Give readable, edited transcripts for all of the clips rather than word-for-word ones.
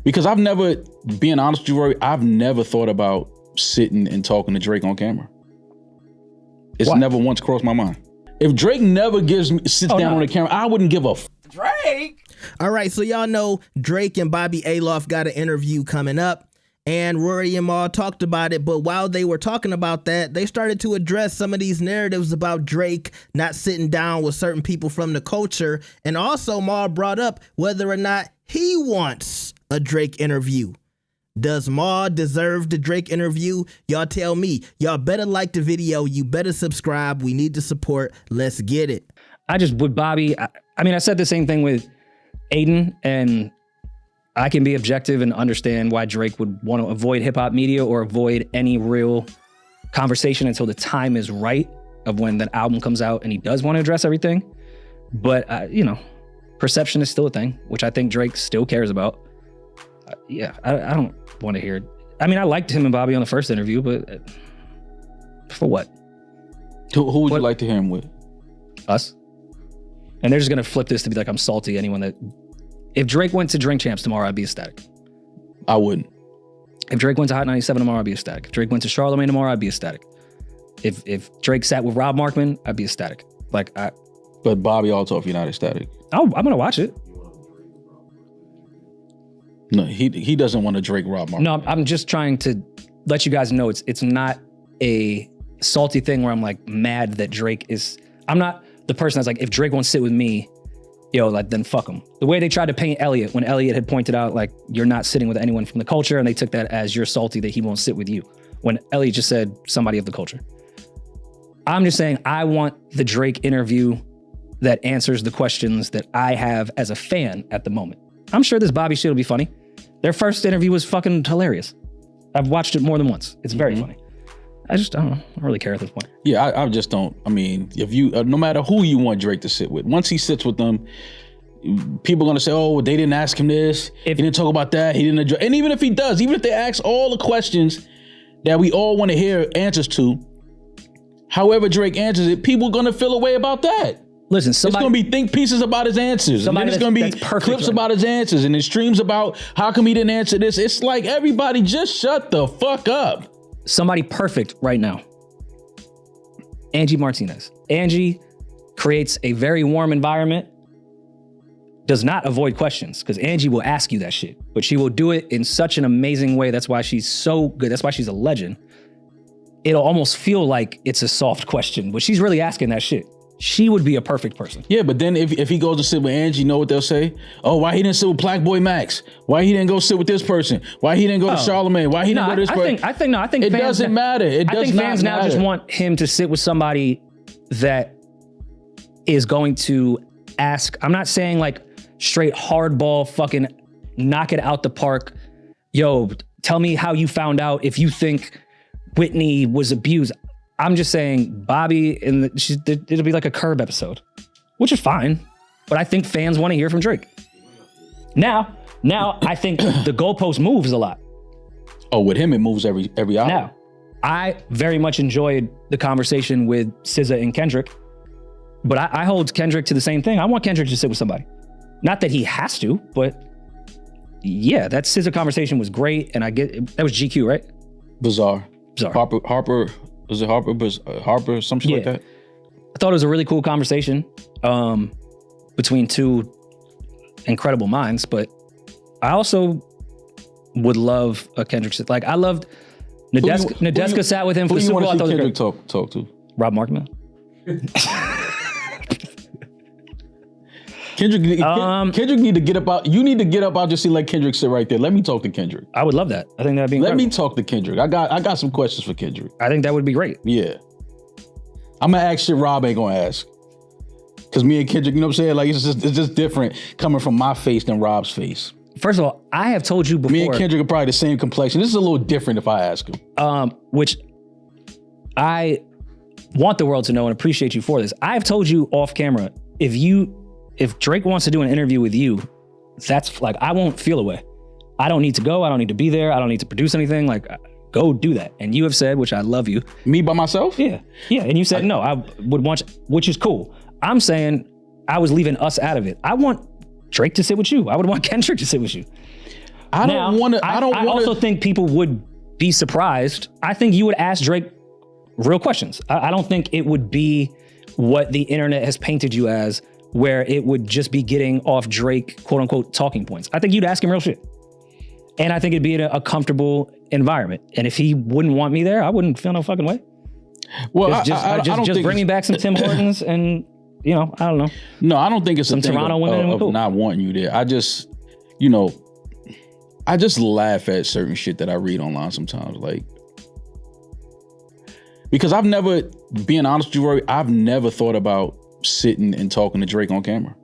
Because I've never, being honest with you, Rory, I've never thought about sitting and talking to Drake on camera. It's never once crossed my mind. If Drake never sits down on the camera, I wouldn't give a Drake. All right, so y'all know Drake and Bobbi Althoff got an interview coming up. And Rory and Maul talked about it, but while they were talking about that, they started to address some of these narratives about Drake not sitting down with certain people from the culture. And also Maul brought up whether or not he wants a Drake interview. Does Maul deserve the Drake interview? Y'all tell me. Y'all better like the video. You better subscribe. We need the support. Let's get it. With Bobbi, I mean, I said the same thing with Aiden, and I can be objective and understand why Drake would want to avoid hip hop media or avoid any real conversation until the time is right of when that album comes out and he does want to address everything. But, you know, perception is still a thing, which I think Drake still cares about. I don't want to hear it. I mean, I liked him and Bobbi on the first interview, but for what? Who would you like to hear him with? Us. And they're just going to flip this to be like, I'm salty. Anyone that... If Drake went to Drink Champs tomorrow, I'd be ecstatic. I wouldn't. If Drake went to Hot 97 tomorrow, I'd be ecstatic. If Drake went to Charlemagne tomorrow, I'd be ecstatic. If Drake sat with Rob Markman, I'd be ecstatic. But Bobbi Althoff, you're not ecstatic. Oh, I'm gonna watch it. No, he doesn't want to Drake Rob Markman. No, I'm just trying to let you guys know it's not a salty thing where I'm like mad that Drake is. I'm not the person that's like, if Drake won't sit with me, like then fuck him. The way they tried to paint Elliot when Elliot had pointed out like you're not sitting with anyone from the culture, and they took that as you're salty that he won't sit with you. When Elliot just said somebody of the culture. I'm just saying I want the Drake interview that answers the questions that I have as a fan at the moment. I'm sure this Bobbi shit will be funny. Their first interview was fucking hilarious. I've watched it more than once. It's very funny. I don't know. I don't really care at this point. Yeah, I just don't. I mean, if you, no matter who you want Drake to sit with, once he sits with them, people are going to say, oh, they didn't ask him this. He didn't talk about that. He didn't address. And even if he does, even if they ask all the questions that we all want to hear answers to, however Drake answers it, people are going to feel a way about that. Listen, it's going to be think pieces about his answers. And then it's going to be clips about his answers and his streams about how come he didn't answer this. It's like, everybody just shut the fuck up. Somebody perfect right now. Angie Martinez. Angie creates a very warm environment, does not avoid questions, because Angie will ask you that shit, but she will do it in such an amazing way. That's why she's so good. That's why she's a legend. It'll almost feel like it's a soft question, but she's really asking that shit. She would be a perfect person. Yeah, but then if he goes to sit with Angie, you know what they'll say? Oh, why he didn't sit with Black Boy Max? Why he didn't go sit with this person? Why he didn't go to Charlemagne? Why he didn't go to this person? I think it doesn't matter. I think fans now just want him to sit with somebody that is going to ask. I'm not saying like straight hardball fucking knock it out the park. Yo, tell me how you found out if you think Whitney was abused. I'm just saying Bobbi, it'll be like a Curb episode, which is fine. But I think fans want to hear from Drake. Now I think the goalpost moves a lot. Oh, with him, it moves every hour. Now, I very much enjoyed the conversation with SZA and Kendrick, but I hold Kendrick to the same thing. I want Kendrick to sit with somebody. Not that he has to, but yeah, that SZA conversation was great. And I get, that was GQ, right? Bizarre. Harper. Was it Harper, some shit like that? I thought it was a really cool conversation between two incredible minds, but I also would love a Kendrick sit. Like I loved Nadeska sat with him for the Super Bowl. Kendrick talk to? Rob Markman. Kendrick need to get up out. You need to get up out just see let Kendrick sit right there. Let me talk to Kendrick. I would love that. I think that'd be incredible. Let me talk to Kendrick. I got some questions for Kendrick. I think that would be great. Yeah. I'm gonna ask shit Rob ain't gonna ask. Cause me and Kendrick, you know what I'm saying? Like it's just different coming from my face than Rob's face. First of all, I have told you before. Me and Kendrick are probably the same complexion. This is a little different if I ask him. Which I want the world to know and appreciate you for this. I've told you off camera, if Drake wants to do an interview with you, that's like, I won't feel away. I don't need to go. I don't need to be there. I don't need to produce anything. Like, go do that. And you have said, which I love you. Me by myself? Yeah. Yeah. And you said, no, I would want, which is cool. I'm saying I was leaving us out of it. I want Drake to sit with you. I would want Kendrick to sit with you. I don't want to. I also think people would be surprised. I think you would ask Drake real questions. I don't think it would be what the internet has painted you as, where it would just be getting off Drake, quote unquote, talking points. I think you'd ask him real shit. And I think it'd be in a comfortable environment. And if he wouldn't want me there, I wouldn't feel no fucking way. Well, just bring me back some Tim Hortons and, I don't know. No, I don't think it's some a thing Toronto women of not wanting you there. I just laugh at certain shit that I read online sometimes. Like, because I've never, being honest with you, Rory, I've never thought about sitting and talking to Drake on camera.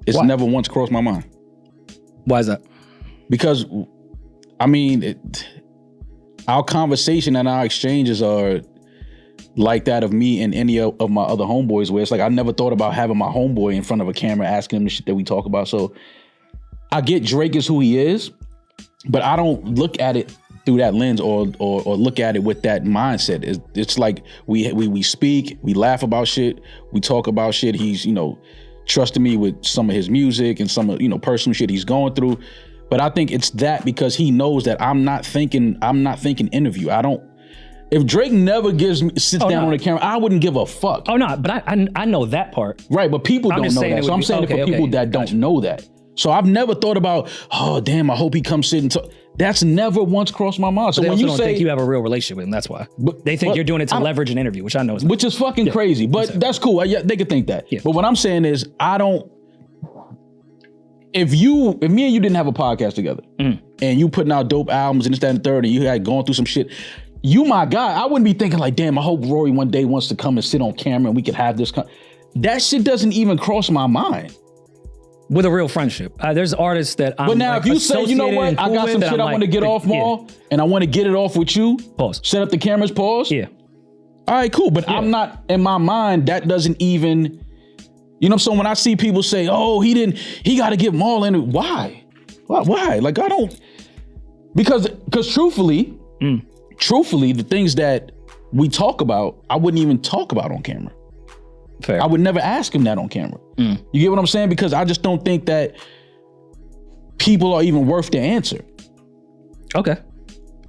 It's never once crossed my mind. Why is that? Because, I mean, our conversation and our exchanges are like that of me and any of my other homeboys, where it's like I never thought about having my homeboy in front of a camera asking him the shit that we talk about. So I get Drake is who he is, but I don't look at it through that lens or look at it with that mindset. It's like we speak, we laugh about shit, we talk about shit. He's, trusting me with some of his music and some of, personal shit he's going through. But I think it's that because he knows that I'm not thinking interview. If Drake never sits down on the camera, I wouldn't give a fuck. Oh no, but I know that part. Right, but people don't know that. So I'm saying it for people that don't know that. So I've never thought about, oh damn, I hope he comes sit and talk. That's never once crossed my mind. So they when also you don't say think you have a real relationship with him, that's why. They think you're doing it to leverage an interview, which I know is not. Which is fucking crazy, but that's cool. Yeah, they could think that. Yeah. But what I'm saying is, if me and you didn't have a podcast together and you putting out dope albums and this, that, and the third, and you had going through some shit, you my guy, I wouldn't be thinking like, damn, I hope Rory one day wants to come and sit on camera and we could have this. That shit doesn't even cross my mind. With a real friendship. There's artists that I'm But now if you say, you know what, I got some shit I want to get off, Maul, and I want to get it off with you. Pause. Set up the cameras, pause. Yeah. All right, cool. But I'm not, in my mind, that doesn't even, so when I see people say, oh, he got to get Maul in it. Why? Like, I don't, because truthfully, the things that we talk about, I wouldn't even talk about on camera. Fair. I would never ask him that on camera. You get what I'm saying? Because I just don't think that people are even worth the answer. Okay.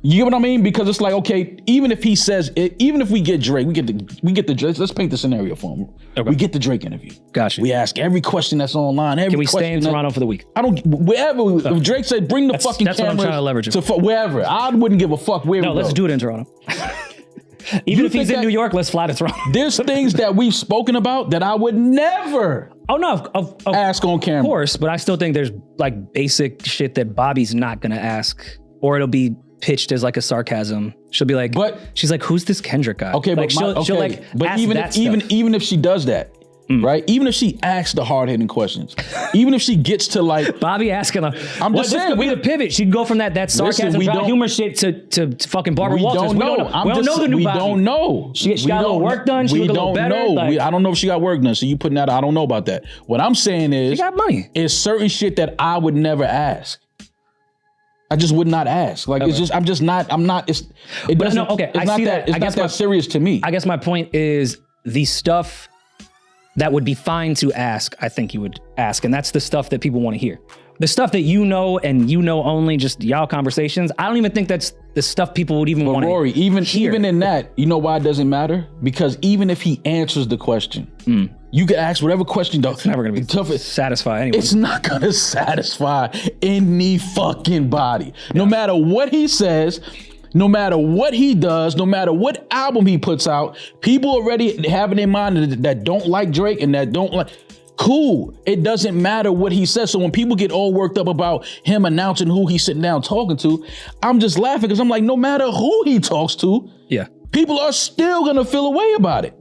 You get what I mean? Because it's like, okay, even if he says it, even if we get Drake, we get the Drake. Let's paint the scenario for him. Okay. We get the Drake interview. Gotcha. We ask every question that's online. Can we stay in Toronto for the week? I don't. Wherever. If Drake said, bring the fucking cameras. That's what I'm trying to leverage it. To wherever. I wouldn't give a fuck where. No, let's do it in Toronto. Even if he's in New York, let's fly to Toronto. There's things that we've spoken about that I would never ask on camera. Of course, but I still think there's like basic shit that Bobbi's not gonna ask, or it'll be pitched as like a sarcasm. She'll be like, she's like, who's this Kendrick guy? Okay, like, but she'll like, but even if she does that, right? Even if she asks the hard-hitting questions, even if she gets to like Bobbi asking her, I'm just saying, this could be the pivot. She'd go from that sarcasm, dry humor shit to fucking Barbara Walters. We don't know the new Bobbi. We don't know. She got a little work done. She looked a little better. Like, I don't know if she got work done. So you putting that, I don't know about that. What I'm saying is, she got money. Is certain shit that I would never ask. I just would not ask. Like, it's just, it's not that serious to me. I guess my point is the stuff that would be fine to ask, I think you would ask. And that's the stuff that people want to hear. The stuff that and only, just y'all conversations, I don't even think that's the stuff people would even want to hear. Rory, even in that, you know why it doesn't matter? Because even if he answers the question, you can ask whatever question. It's never going to be satisfy anyone. It's not going to satisfy any fucking body. No matter what he says, no matter what he does, no matter what album he puts out, people already have in their mind that don't like Drake and that don't like. Cool. It doesn't matter what he says. So when people get all worked up about him announcing who he's sitting down talking to, I'm just laughing because I'm like, no matter who he talks to, people are still going to feel a way about it.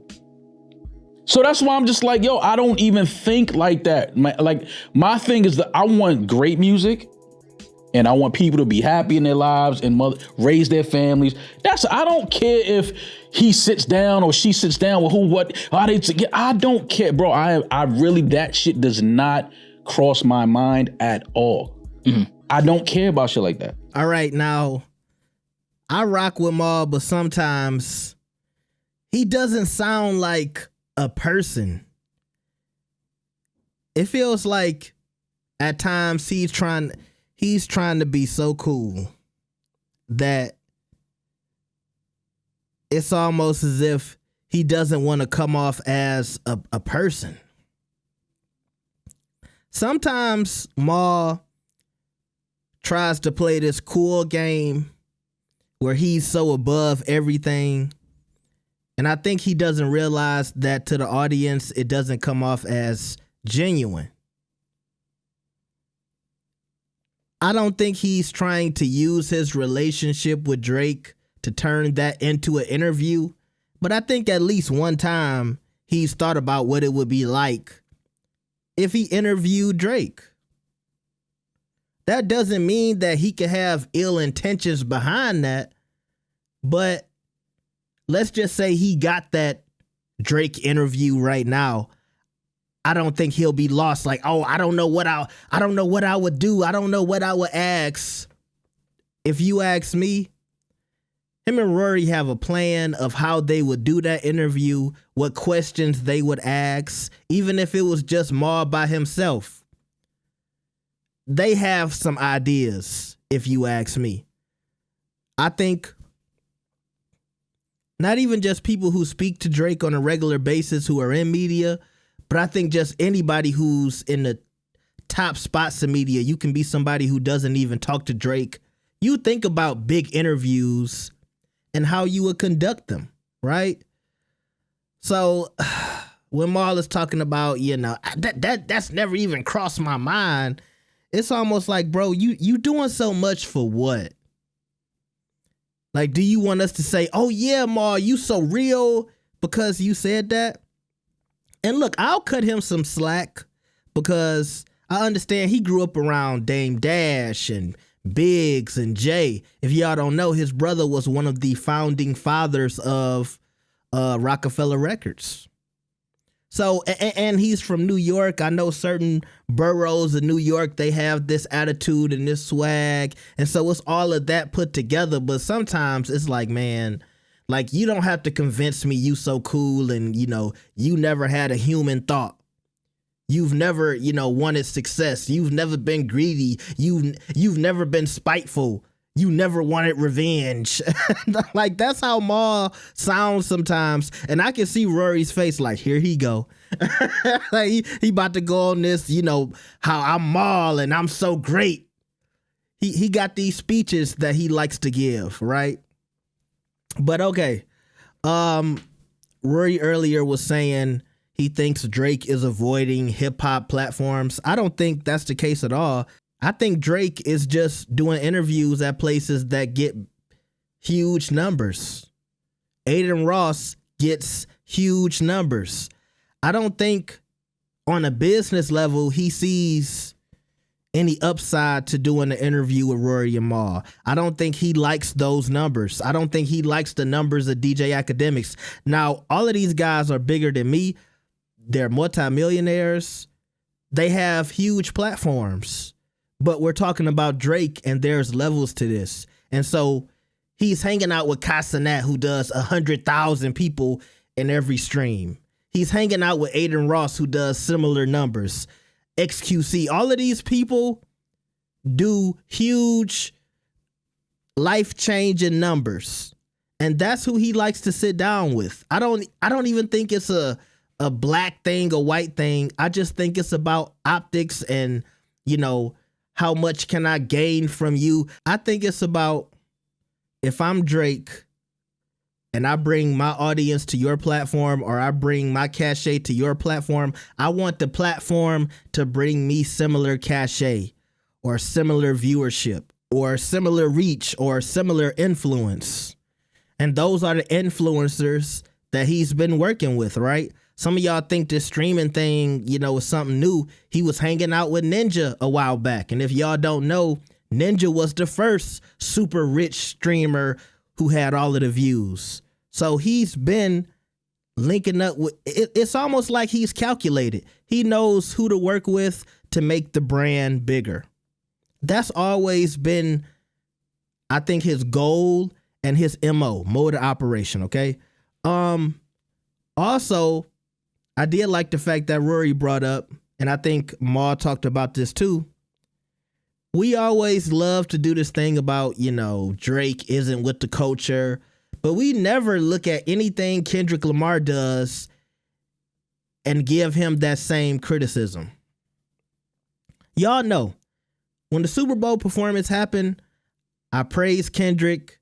So that's why I'm just like, yo, I don't even think like that. My thing is that I want great music. And I want people to be happy in their lives and raise their families. I don't care if he sits down or she sits down with I don't care, bro. I really, that shit does not cross my mind at all. I don't care about shit like that. All right, now, I rock with Maul, but sometimes he doesn't sound like a person. It feels like at times he's he's trying to be so cool that it's almost as if he doesn't want to come off as a person. Sometimes Maul tries to play this cool game where he's so above everything. And I think he doesn't realize that to the audience, it doesn't come off as genuine. I don't think he's trying to use his relationship with Drake to turn that into an interview. But I think at least one time he's thought about what it would be like if he interviewed Drake. That doesn't mean that he could have ill intentions behind that, but let's just say he got that Drake interview right now. I don't think he'll be lost. Like, oh, I don't know what I would do. I don't know what I would ask. If you ask me, him and Rory have a plan of how they would do that interview, what questions they would ask, even if it was just Maul by himself. They have some ideas, if you ask me. I think not even just people who speak to Drake on a regular basis who are in media, but I think just anybody who's in the top spots of media. You can be somebody who doesn't even talk to Drake. You think about big interviews and how you would conduct them, right? So when Maul is talking about, that's never even crossed my mind, it's almost like, bro, you doing so much for what? Like, do you want us to say, oh yeah, Maul, you so real because you said that? And look, I'll cut him some slack because I understand he grew up around Dame Dash and Biggs and Jay. If y'all don't know, his brother was one of the founding fathers of Rockefeller Records. So, and he's from New York. I know certain boroughs of New York, they have this attitude and this swag. And so it's all of that put together. But sometimes it's like, man, like, you don't have to convince me you so cool and, you never had a human thought. You've never, wanted success. You've never been greedy. You've never been spiteful. You never wanted revenge. Like, that's how Maul sounds sometimes. And I can see Rory's face like, here he go. Like, he about to go on this, how I'm Maul and I'm so great. He got these speeches that he likes to give, right? But okay. Rory earlier was saying he thinks Drake is avoiding hip hop platforms. I don't think that's the case at all. I think Drake is just doing interviews at places that get huge numbers. Adin Ross gets huge numbers. I don't think on a business level he sees any upside to doing an interview with Rory and Maul. I don't think he likes those numbers. I don't think he likes the numbers of DJ Academics. Now, all of these guys are bigger than me. They're multimillionaires. They have huge platforms. But we're talking about Drake, and there's levels to this. And so he's hanging out with Casanat, who does 100,000 people in every stream. He's hanging out with Adin Ross, who does similar numbers. XQC, all of these people do huge life-changing numbers. And that's who he likes to sit down with. I don't even think it's a black thing, a white thing. I just think it's about optics and, how much can I gain from you? I think it's about, if I'm Drake and I bring my audience to your platform or I bring my cachet to your platform, I want the platform to bring me similar cachet or similar viewership or similar reach or similar influence. And those are the influencers that he's been working with, right? Some of y'all think this streaming thing, is something new. He was hanging out with Ninja a while back. And if y'all don't know, Ninja was the first super rich streamer who had all of the views. So he's been linking up with, it's almost like he's calculated. He knows who to work with to make the brand bigger. That's always been, I think, his goal and his MO, mode of operation, okay? Also, I did like the fact that Rory brought up, and I think Maul talked about this too, we always love to do this thing about, Drake isn't with the culture, but we never look at anything Kendrick Lamar does and give him that same criticism. Y'all know, when the Super Bowl performance happened, I praised Kendrick.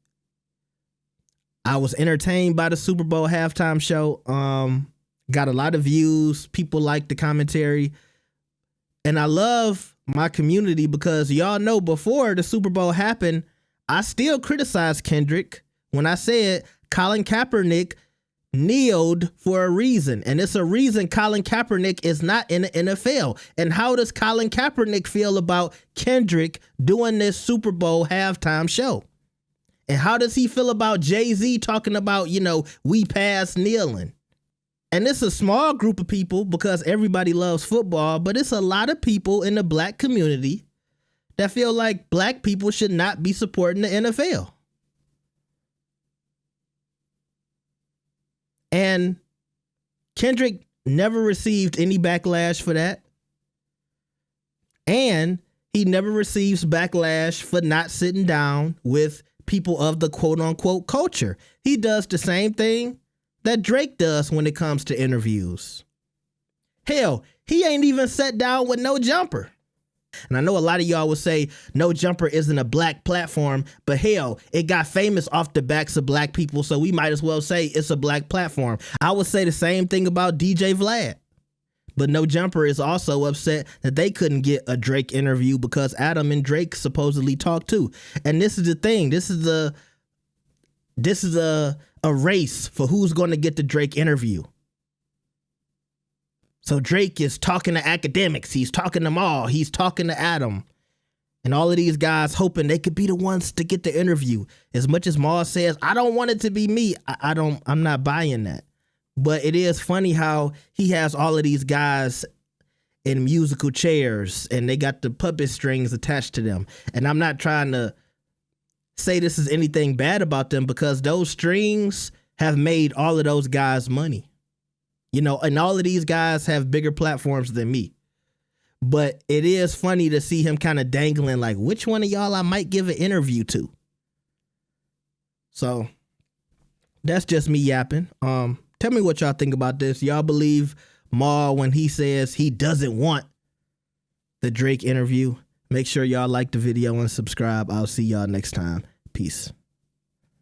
I was entertained by the Super Bowl halftime show. Got a lot of views. People liked the commentary. And I love my community because y'all know before the Super Bowl happened, I still criticized Kendrick when I said Colin Kaepernick kneeled for a reason. And it's a reason Colin Kaepernick is not in the NFL. And how does Colin Kaepernick feel about Kendrick doing this Super Bowl halftime show? And how does he feel about Jay-Z talking about, we past kneeling? And it's a small group of people because everybody loves football, but it's a lot of people in the black community that feel like black people should not be supporting the NFL. And Kendrick never received any backlash for that. And he never receives backlash for not sitting down with people of the quote unquote culture. He does the same thing that Drake does when it comes to interviews. Hell, he ain't even sat down with No Jumper. And I know a lot of y'all would say No Jumper isn't a black platform, but hell, it got famous off the backs of black people, so we might as well say it's a black platform. I would say the same thing about DJ Vlad. But No Jumper is also upset that they couldn't get a Drake interview because Adam and Drake supposedly talked too. And this is the thing. This is a race for who's going to get the Drake interview. So Drake is talking to academics. He's talking to Maul. He's talking to Adam. And all of these guys hoping they could be the ones to get the interview. As much as Maul says, I don't want it to be me. I'm not buying that. But it is funny how he has all of these guys in musical chairs and they got the puppet strings attached to them. And I'm not trying to say this is anything bad about them because those strings have made all of those guys money. And all of these guys have bigger platforms than me. But it is funny to see him kind of dangling like, which one of y'all I might give an interview to? So that's just me yapping. Tell me what y'all think about this. Y'all believe Maul when he says he doesn't want the Drake interview? Make sure y'all like the video and subscribe. I'll see y'all next time. Peace.